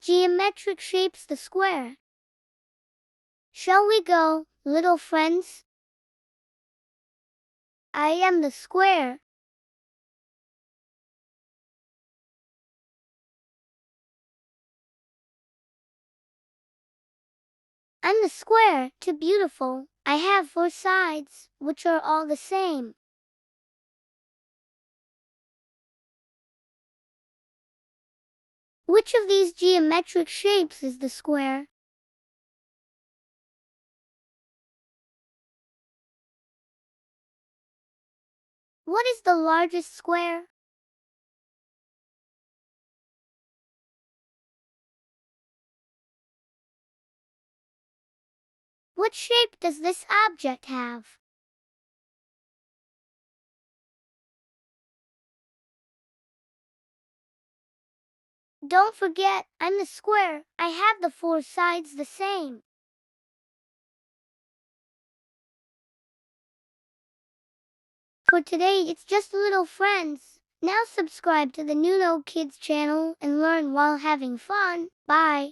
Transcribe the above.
geometric shapes the square? Shall we go, little friends? I am the square. I'm the square, too beautiful. I have 4 sides, which are all the same. Which of these geometric shapes is the square? What is the largest square? What shape does this object have? Don't forget, I'm the square. I have the 4 sides the same. For today, it's just little friends. Now subscribe to the Nuno Kids channel and learn while having fun. Bye.